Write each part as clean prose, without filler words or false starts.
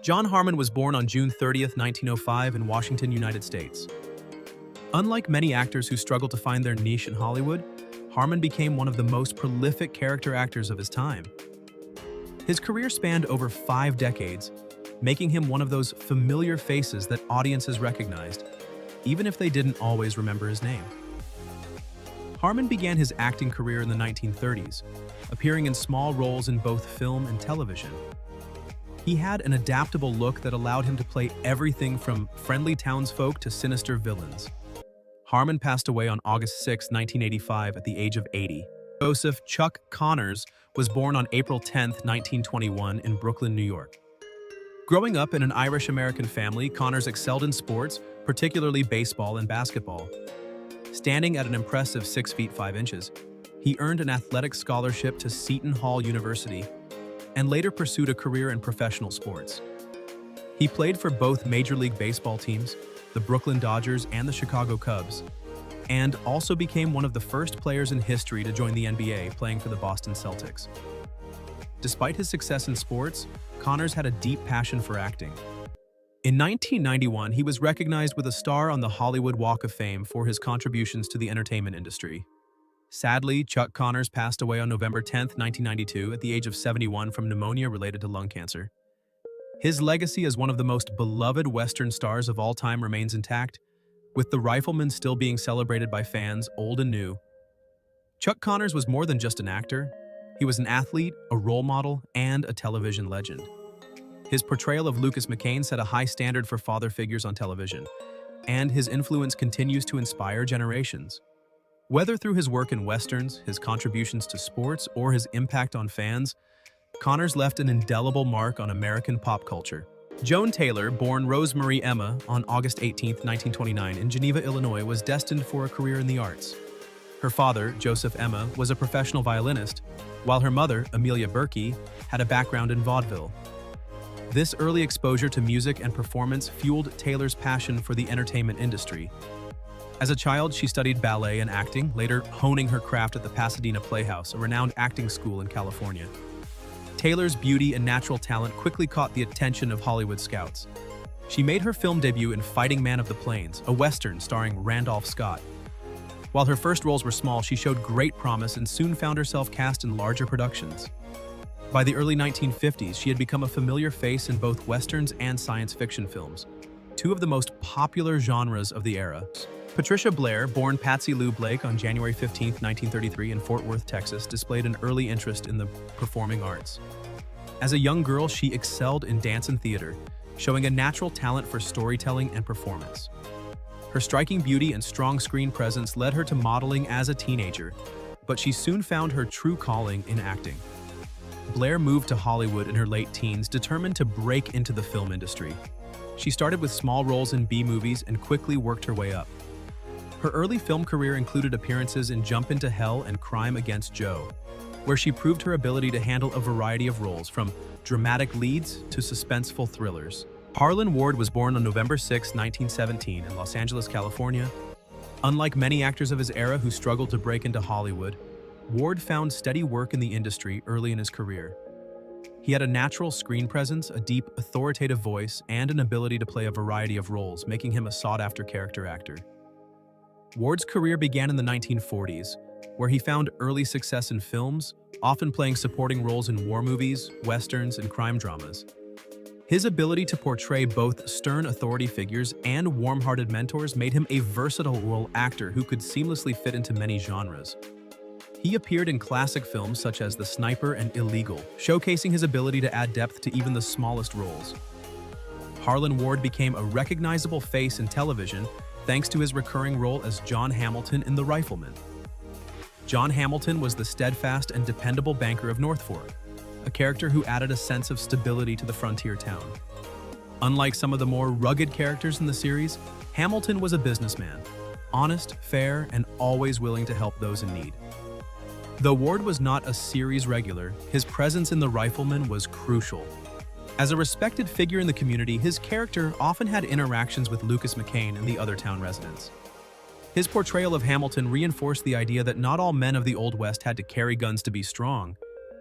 John Harmon was born on June 30th, 1905 in Washington, United States. Unlike many actors who struggled to find their niche in Hollywood, Harmon became one of the most prolific character actors of his time. His career spanned over 5 decades, making him one of those familiar faces that audiences recognized, even if they didn't always remember his name. Harmon began his acting career in the 1930s, appearing in small roles in both film and television. He had an adaptable look that allowed him to play everything from friendly townsfolk to sinister villains. Harmon passed away on August 6, 1985, at the age of 80. Joseph "Chuck" Connors was born on April 10, 1921, in Brooklyn, New York. Growing up in an Irish-American family, Connors excelled in sports, particularly baseball and basketball. Standing at an impressive 6 feet 5 inches, he earned an athletic scholarship to Seton Hall University and later pursued a career in professional sports. He played for both Major League Baseball teams, the Brooklyn Dodgers and the Chicago Cubs, and also became one of the first players in history to join the NBA, playing for the Boston Celtics. Despite his success in sports, Connors had a deep passion for acting. In 1991, he was recognized with a star on the Hollywood Walk of Fame for his contributions to the entertainment industry. Sadly, Chuck Connors passed away on November 10, 1992, at the age of 71 from pneumonia related to lung cancer. His legacy as one of the most beloved Western stars of all time remains intact, with The Rifleman still being celebrated by fans old and new. Chuck Connors was more than just an actor. He was an athlete, a role model, and a television legend. His portrayal of Lucas McCain set a high standard for father figures on television, and his influence continues to inspire generations. Whether through his work in Westerns, his contributions to sports, or his impact on fans, Connors left an indelible mark on American pop culture. Joan Taylor, born Rosemarie Emma on August 18, 1929, in Geneva, Illinois, was destined for a career in the arts. Her father, Joseph Emma, was a professional violinist, while her mother, Amelia Berkey, had a background in vaudeville. This early exposure to music and performance fueled Taylor's passion for the entertainment industry. As a child, she studied ballet and acting, later honing her craft at the Pasadena Playhouse, a renowned acting school in California. Taylor's beauty and natural talent quickly caught the attention of Hollywood scouts. She made her film debut in Fighting Man of the Plains, a Western starring Randolph Scott. While her first roles were small, she showed great promise and soon found herself cast in larger productions. By the early 1950s, she had become a familiar face in both Westerns and science fiction films, two of the most popular genres of the era. Patricia Blair, born Patsy Lou Blake on January 15, 1933 in Fort Worth, Texas, displayed an early interest in the performing arts. As a young girl, she excelled in dance and theater, showing a natural talent for storytelling and performance. Her striking beauty and strong screen presence led her to modeling as a teenager, but she soon found her true calling in acting. Blair moved to Hollywood in her late teens, determined to break into the film industry. She started with small roles in B-movies and quickly worked her way up. Her early film career included appearances in Jump into Hell and Crime Against Joe, where she proved her ability to handle a variety of roles, from dramatic leads to suspenseful thrillers. Harlan Ward was born on November 6, 1917, in Los Angeles, California. Unlike many actors of his era who struggled to break into Hollywood, Ward found steady work in the industry early in his career. He had a natural screen presence, a deep, authoritative voice, and an ability to play a variety of roles, making him a sought-after character actor. Ward's career began in the 1940s, where he found early success in films, often playing supporting roles in war movies, westerns, and crime dramas. His ability to portray both stern authority figures and warm-hearted mentors made him a versatile role actor who could seamlessly fit into many genres. He appeared in classic films such as The Sniper and Illegal, showcasing his ability to add depth to even the smallest roles. Harlan Ward became a recognizable face in television thanks to his recurring role as John Hamilton in The Rifleman. John Hamilton was the steadfast and dependable banker of North Fork, a character who added a sense of stability to the frontier town. Unlike some of the more rugged characters in the series, Hamilton was a businessman, honest, fair, and always willing to help those in need. Though Ward was not a series regular, his presence in The Rifleman was crucial. As a respected figure in the community, his character often had interactions with Lucas McCain and the other town residents. His portrayal of Hamilton reinforced the idea that not all men of the Old West had to carry guns to be strong.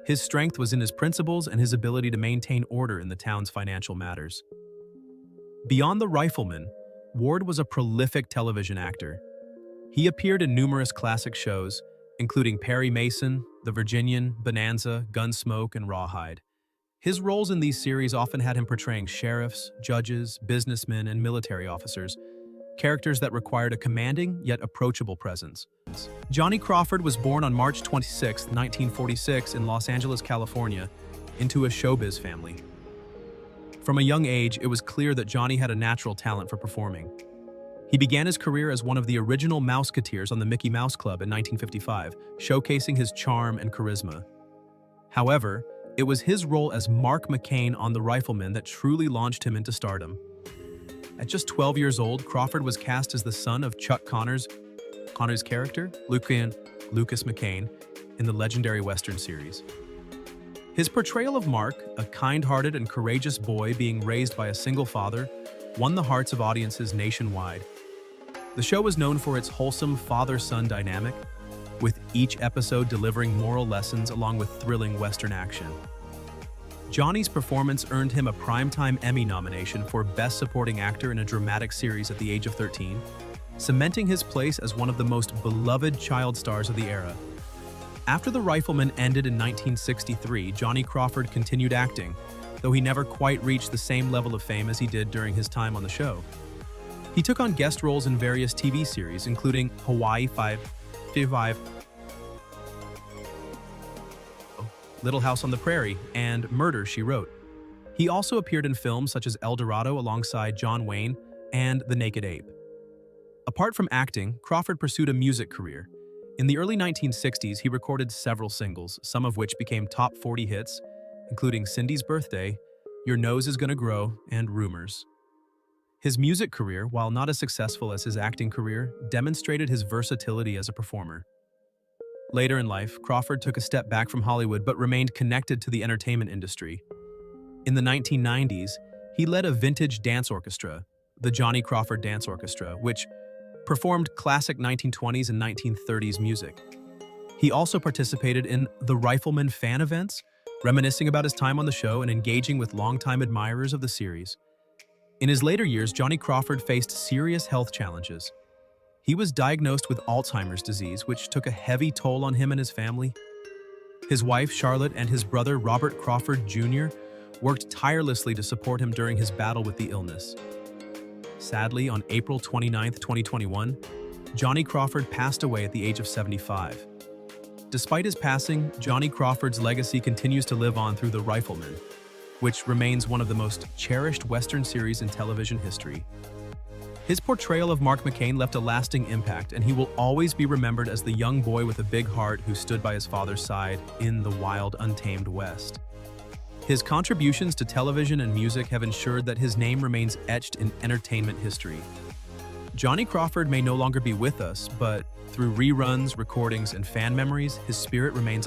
His strength was in his principles and his ability to maintain order in the town's financial matters. Beyond The Rifleman, Ward was a prolific television actor. He appeared in numerous classic shows, including Perry Mason, The Virginian, Bonanza, Gunsmoke, and Rawhide. His roles in these series often had him portraying sheriffs, judges, businessmen, and military officers, characters that required a commanding yet approachable presence. Johnny Crawford was born on March 26, 1946 in Los Angeles, California, into a showbiz family. From a young age, it was clear that Johnny had a natural talent for performing. He began his career as one of the original Mouseketeers on the Mickey Mouse Club in 1955, showcasing his charm and charisma. However, it was his role as Mark McCain on The Rifleman that truly launched him into stardom. At just 12 years old, Crawford was cast as the son of Chuck Connor's character, Lucas McCain, in the legendary Western series. His portrayal of Mark, a kind-hearted and courageous boy being raised by a single father, won the hearts of audiences nationwide. The show was known for its wholesome father-son dynamic, with each episode delivering moral lessons along with thrilling Western action. Johnny's performance earned him a Primetime Emmy nomination for Best Supporting Actor in a Dramatic Series at the age of 13, cementing his place as one of the most beloved child stars of the era. After The Rifleman ended in 1963, Johnny Crawford continued acting, though he never quite reached the same level of fame as he did during his time on the show. He took on guest roles in various TV series, including Hawaii Five-Five, Little House on the Prairie, and Murder, She Wrote. He also appeared in films such as El Dorado alongside John Wayne and The Naked Ape. Apart from acting, Crawford pursued a music career. In the early 1960s, he recorded several singles, some of which became top 40 hits, including Cindy's Birthday, Your Nose Is Gonna Grow, and Rumors. His music career, while not as successful as his acting career, demonstrated his versatility as a performer. Later in life, Crawford took a step back from Hollywood but remained connected to the entertainment industry. In the 1990s, he led a vintage dance orchestra, the Johnny Crawford Dance Orchestra, which performed classic 1920s and 1930s music. He also participated in The Rifleman fan events, reminiscing about his time on the show and engaging with longtime admirers of the series. In his later years, Johnny Crawford faced serious health challenges. He was diagnosed with Alzheimer's disease, which took a heavy toll on him and his family. His wife, Charlotte, and his brother, Robert Crawford Jr., worked tirelessly to support him during his battle with the illness. Sadly, on April 29, 2021, Johnny Crawford passed away at the age of 75. Despite his passing, Johnny Crawford's legacy continues to live on through The Rifleman, which remains one of the most cherished Western series in television history. His portrayal of Mark McCain left a lasting impact, and he will always be remembered as the young boy with a big heart who stood by his father's side in the wild, untamed West. His contributions to television and music have ensured that his name remains etched in entertainment history. Johnny Crawford may no longer be with us, but through reruns, recordings, and fan memories, his spirit remains alive.